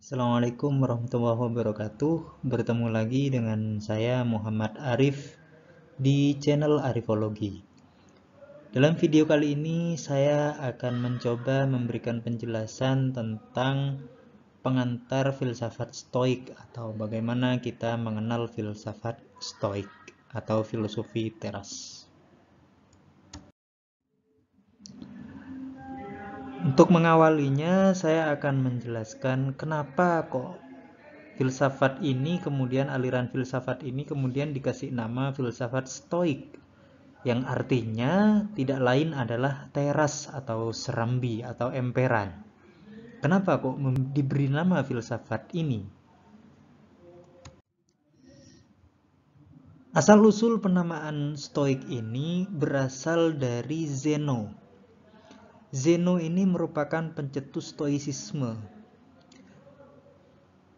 Assalamualaikum warahmatullahi wabarakatuh. Bertemu lagi dengan saya Muhammad Arif di channel Arifologi. Dalam video kali ini saya akan mencoba memberikan penjelasan tentang pengantar filsafat Stoik atau bagaimana kita mengenal filsafat Stoik atau filosofi teras. Untuk mengawalinya, saya akan menjelaskan kenapa kok filsafat ini kemudian aliran filsafat ini kemudian dikasih nama filsafat Stoik, yang artinya tidak lain adalah teras atau serambi atau emperan. Kenapa kok diberi nama filsafat ini? Asal-usul penamaan Stoik ini berasal dari Zeno. Zeno ini merupakan pencetus Stoicisme.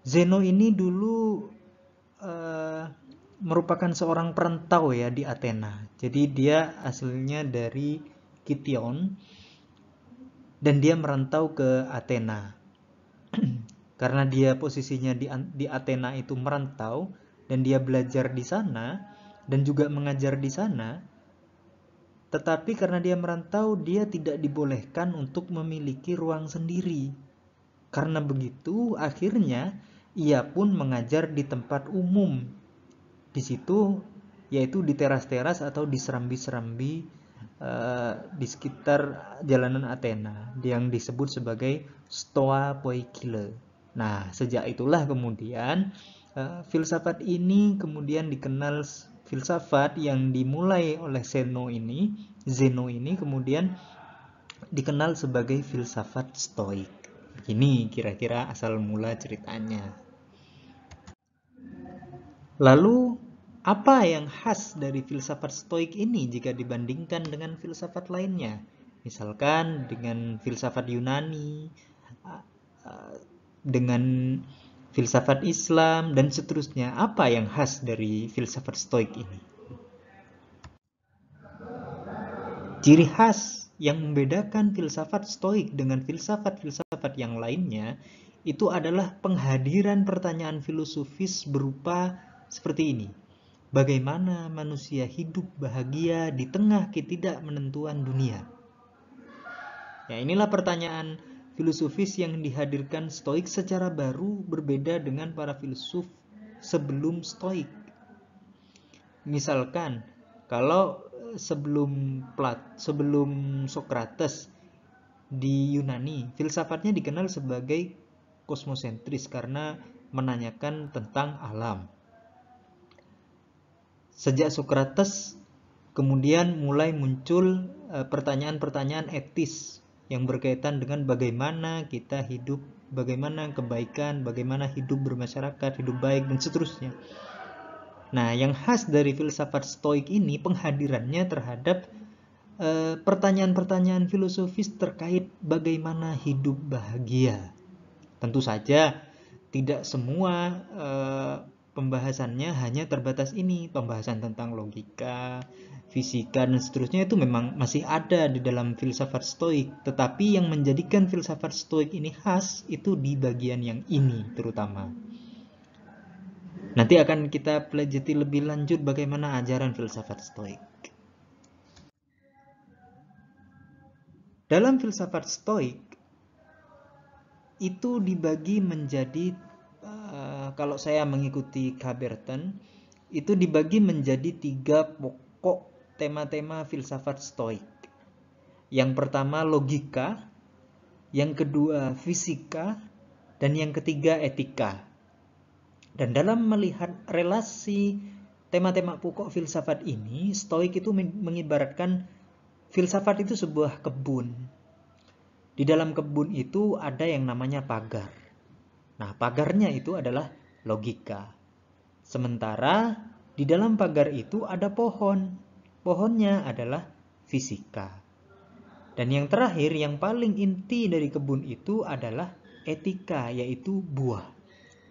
Zeno ini dulu merupakan seorang perantau ya di Athena. Jadi dia aslinya dari Kition dan dia merantau ke Athena. Karena dia posisinya di Athena itu merantau dan dia belajar di sana dan juga mengajar di sana. Tetapi karena dia merantau, dia tidak dibolehkan untuk memiliki ruang sendiri. Karena begitu, akhirnya ia pun mengajar di tempat umum. Di situ, yaitu di teras-teras atau di serambi-serambi di sekitar jalanan Athena, yang disebut sebagai Stoa Poikile. Nah, sejak itulah kemudian filsafat ini kemudian dikenal filsafat yang dimulai oleh Zeno ini kemudian dikenal sebagai filsafat Stoik. Ini kira-kira asal mula ceritanya. Lalu, apa yang khas dari filsafat Stoik ini jika dibandingkan dengan filsafat lainnya? Misalkan dengan filsafat Yunani, dengan filsafat Islam, dan seterusnya. Apa yang khas dari filsafat Stoik ini? Ciri khas yang membedakan filsafat Stoik dengan filsafat-filsafat yang lainnya itu adalah penghadiran pertanyaan filosofis berupa seperti ini. Bagaimana manusia hidup bahagia di tengah ketidakmenentuan dunia? Ya, inilah pertanyaan filosofis yang dihadirkan Stoik secara baru, berbeda dengan para filsuf sebelum Stoik. Misalkan, kalau sebelum Socrates di Yunani, filsafatnya dikenal sebagai kosmosentris karena menanyakan tentang alam. Sejak Socrates kemudian mulai muncul pertanyaan-pertanyaan etis yang berkaitan dengan bagaimana kita hidup, bagaimana kebaikan, bagaimana hidup bermasyarakat, hidup baik, dan seterusnya. Nah, yang khas dari filsafat Stoik ini penghadirannya terhadap pertanyaan-pertanyaan filosofis terkait bagaimana hidup bahagia. Tentu saja tidak semua pembahasannya hanya terbatas ini. Pembahasan tentang logika, fisika, dan seterusnya itu memang masih ada di dalam filsafat Stoik. Tetapi yang menjadikan filsafat Stoik ini khas itu di bagian yang ini terutama. Nanti akan kita pelajari lebih lanjut bagaimana ajaran filsafat Stoik. Dalam filsafat Stoik itu dibagi menjadi, kalau saya mengikuti Caberton, itu dibagi menjadi 3 pokok tema-tema filsafat Stoik. Yang pertama logika, yang kedua fisika, dan yang ketiga etika. Dan dalam melihat relasi tema-tema pokok filsafat ini, Stoik itu mengibaratkan filsafat itu sebuah kebun. Di dalam kebun itu ada yang namanya pagar. Nah, pagarnya itu adalah logika. Sementara di dalam pagar itu ada pohon. Pohonnya adalah fisika. Dan yang terakhir, yang paling inti dari kebun itu adalah etika, yaitu buah.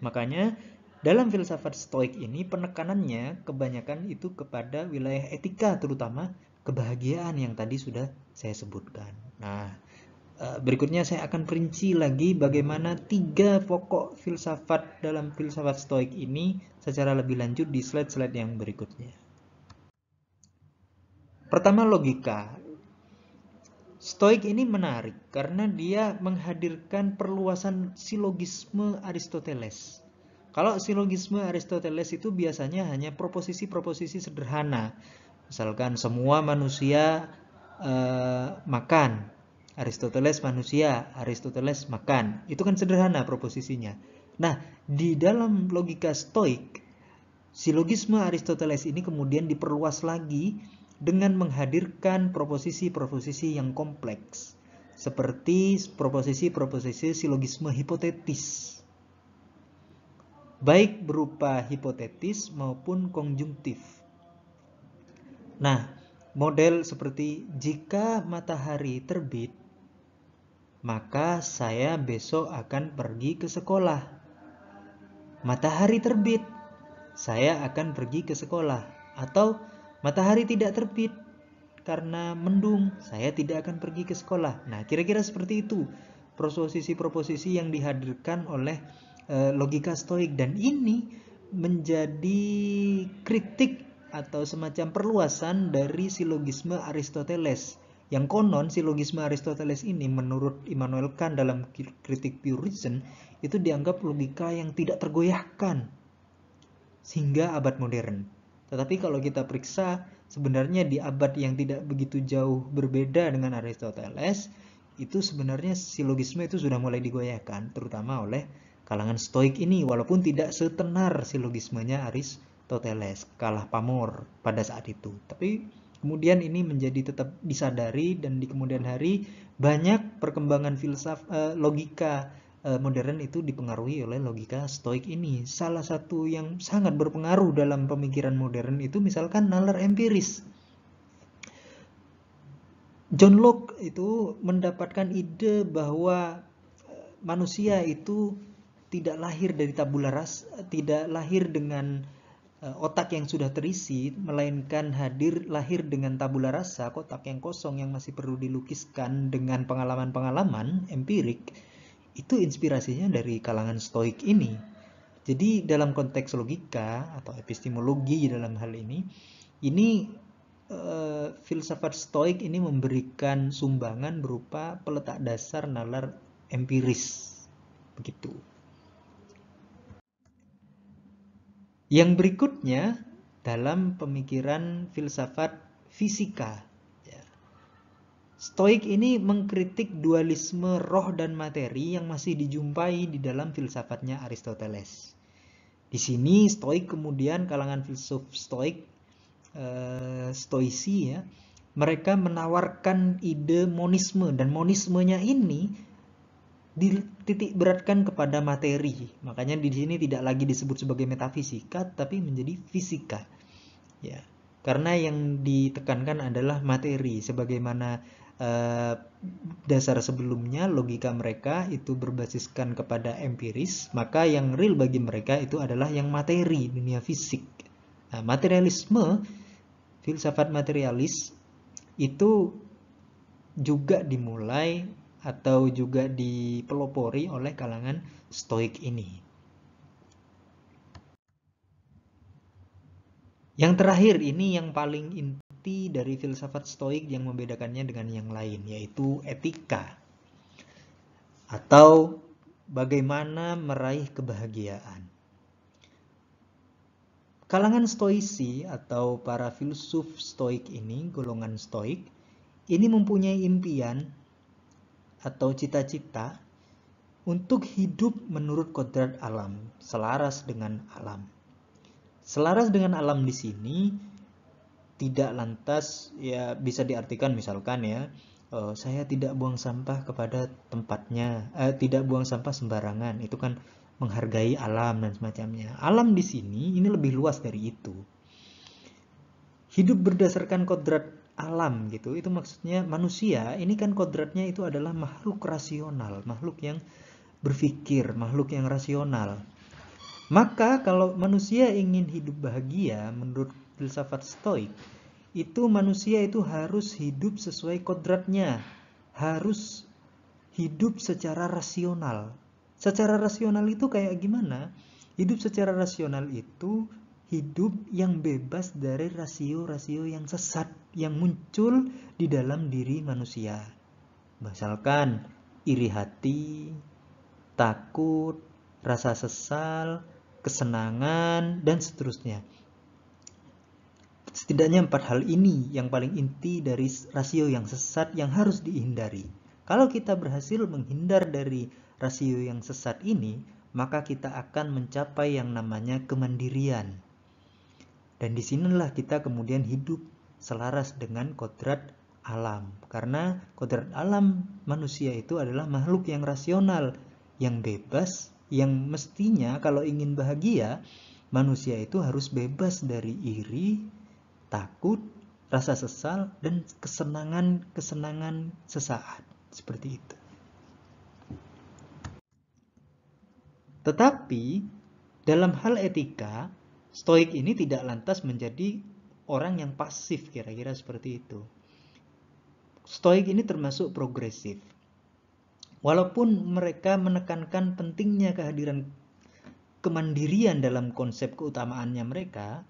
Makanya dalam filsafat Stoik ini penekanannya kebanyakan itu kepada wilayah etika, terutama kebahagiaan yang tadi sudah saya sebutkan. Nah, Berikutnya saya akan perinci lagi bagaimana 3 pokok filsafat dalam filsafat Stoik ini secara lebih lanjut di slide-slide yang berikutnya. Pertama, logika. Stoik ini menarik karena dia menghadirkan perluasan silogisme Aristoteles. Kalau silogisme Aristoteles itu biasanya hanya proposisi-proposisi sederhana. Misalkan semua manusia makan. Aristoteles manusia, Aristoteles makan. Itu kan sederhana proposisinya. Nah, di dalam logika Stoik, silogisme Aristoteles ini kemudian diperluas lagi dengan menghadirkan proposisi-proposisi yang kompleks, seperti proposisi-proposisi silogisme hipotetis, baik berupa hipotetis maupun konjungtif. Nah, model seperti jika matahari terbit, maka saya besok akan pergi ke sekolah. Matahari terbit, saya akan pergi ke sekolah. Atau matahari tidak terbit karena mendung, saya tidak akan pergi ke sekolah. Nah, kira-kira seperti itu proposisi-proposisi yang dihadirkan oleh logika Stoik, dan ini menjadi kritik atau semacam perluasan dari silogisme Aristoteles. Yang konon silogisme Aristoteles ini menurut Immanuel Kant dalam kritik pure reason itu dianggap logika yang tidak tergoyahkan sehingga abad modern. Tetapi kalau kita periksa sebenarnya di abad yang tidak begitu jauh berbeda dengan Aristoteles, itu sebenarnya silogisme itu sudah mulai digoyahkan, terutama oleh kalangan Stoik ini, walaupun tidak setenar silogismenya Aristoteles, kalah pamor pada saat itu. Tapi kemudian ini menjadi tetap disadari, dan di kemudian hari banyak perkembangan logika modern itu dipengaruhi oleh logika Stoik ini. Salah satu yang sangat berpengaruh dalam pemikiran modern itu misalkan nalar empiris. John Locke itu mendapatkan ide bahwa manusia itu tidak lahir dari tabula rasa, tidak lahir dengan otak yang sudah terisi, melainkan lahir dengan tabula rasa, kotak yang kosong yang masih perlu dilukiskan dengan pengalaman-pengalaman empirik. Itu inspirasinya dari kalangan Stoik ini. Jadi dalam konteks logika atau epistemologi dalam hal ini filsafat Stoik ini memberikan sumbangan berupa peletak dasar nalar empiris. Begitu. Yang berikutnya dalam pemikiran filsafat fisika. Stoik ini mengkritik dualisme roh dan materi yang masih dijumpai di dalam filsafatnya Aristoteles. Di sini Stoik kemudian kalangan filsuf Stoik, Stoisi ya, mereka menawarkan ide monisme, dan monismenya ini dititik beratkan kepada materi. Makanya di sini tidak lagi disebut sebagai metafisika, tapi menjadi fisika. Ya, karena yang ditekankan adalah materi, sebagaimana dasar sebelumnya logika mereka itu berbasiskan kepada empiris, maka yang real bagi mereka itu adalah yang materi, dunia fisik. Nah, materialisme, filsafat materialis itu juga dimulai atau juga dipelopori oleh kalangan Stoik ini. Yang terakhir ini yang paling inti dari filsafat Stoik yang membedakannya dengan yang lain, yaitu etika atau bagaimana meraih kebahagiaan. Kalangan Stoisi atau para filsuf Stoik ini, golongan Stoik, ini mempunyai impian atau cita-cita untuk hidup menurut kodrat alam, selaras dengan alam. Selaras dengan alam di sini tidak lantas ya bisa diartikan misalkan ya, saya tidak buang sampah kepada tempatnya, tidak buang sampah sembarangan, itu kan menghargai alam dan semacamnya. Alam di sini ini lebih luas dari itu. Hidup berdasarkan kodrat alam gitu, itu maksudnya manusia ini kan kodratnya itu adalah makhluk rasional, makhluk yang berpikir, makhluk yang rasional. Maka kalau manusia ingin hidup bahagia menurut filsafat Stoik, itu manusia itu harus hidup sesuai kodratnya, harus hidup secara rasional. Secara rasional itu kayak gimana? Hidup secara rasional itu hidup yang bebas dari rasio-rasio yang sesat yang muncul di dalam diri manusia. Misalkan iri hati, takut, rasa sesal, kesenangan, dan seterusnya. Setidaknya 4 hal ini yang paling inti dari rasio yang sesat yang harus dihindari. Kalau kita berhasil menghindar dari rasio yang sesat ini, maka kita akan mencapai yang namanya kemandirian. Dan disinilah kita kemudian hidup selaras dengan kodrat alam. Karena kodrat alam manusia itu adalah makhluk yang rasional, yang bebas, yang mestinya kalau ingin bahagia, manusia itu harus bebas dari iri, takut, rasa sesal, dan kesenangan sesaat. Seperti itu. Tetapi dalam hal etika, Stoik ini tidak lantas menjadi orang yang pasif, kira-kira seperti itu. Stoik ini termasuk progresif. Walaupun mereka menekankan pentingnya kehadiran kemandirian dalam konsep keutamaannya mereka,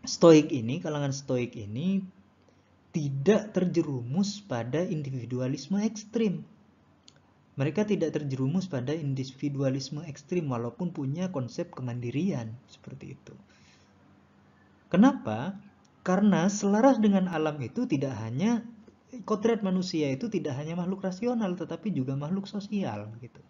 kalangan Stoik ini tidak terjerumus pada individualisme ekstrim. Mereka tidak terjerumus pada individualisme ekstrim walaupun punya konsep kemandirian seperti itu. Kenapa? Karena selaras dengan alam itu tidak hanya kodrat manusia itu tidak hanya makhluk rasional tetapi juga makhluk sosial gitu.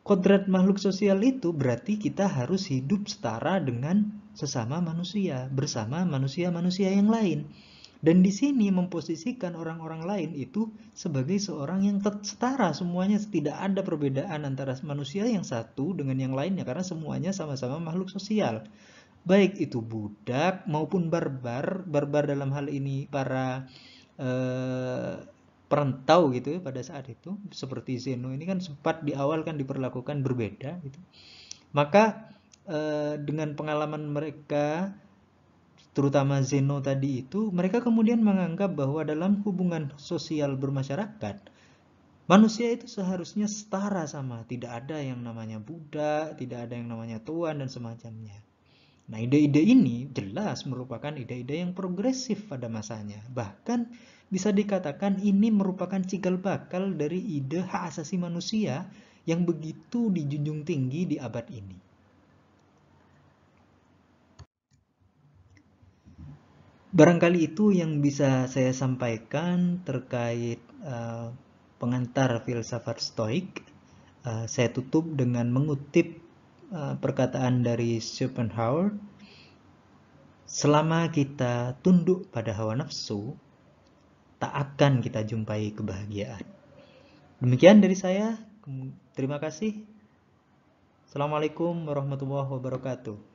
Kodrat makhluk sosial itu berarti kita harus hidup setara dengan sesama manusia, bersama manusia-manusia yang lain. Dan di sini memposisikan orang-orang lain itu sebagai seorang yang setara, semuanya tidak ada perbedaan antara manusia yang satu dengan yang lainnya karena semuanya sama-sama makhluk sosial. Baik itu budak maupun barbar dalam hal ini para perantau gitu ya pada saat itu, seperti Zeno ini kan sempat di awal kan diperlakukan berbeda gitu. Maka dengan pengalaman mereka, terutama Zeno tadi itu, mereka kemudian menganggap bahwa dalam hubungan sosial bermasyarakat, manusia itu seharusnya setara sama, tidak ada yang namanya budak, tidak ada yang namanya tuan dan semacamnya. Nah, ide-ide ini jelas merupakan ide-ide yang progresif pada masanya. Bahkan bisa dikatakan ini merupakan cikal bakal dari ide hak asasi manusia yang begitu dijunjung tinggi di abad ini. Barangkali itu yang bisa saya sampaikan terkait pengantar filsafat Stoik. Saya tutup dengan mengutip perkataan dari Schopenhauer, selama kita tunduk pada hawa nafsu, tak akan kita jumpai kebahagiaan. Demikian dari saya. Terima kasih. Assalamualaikum warahmatullahi wabarakatuh.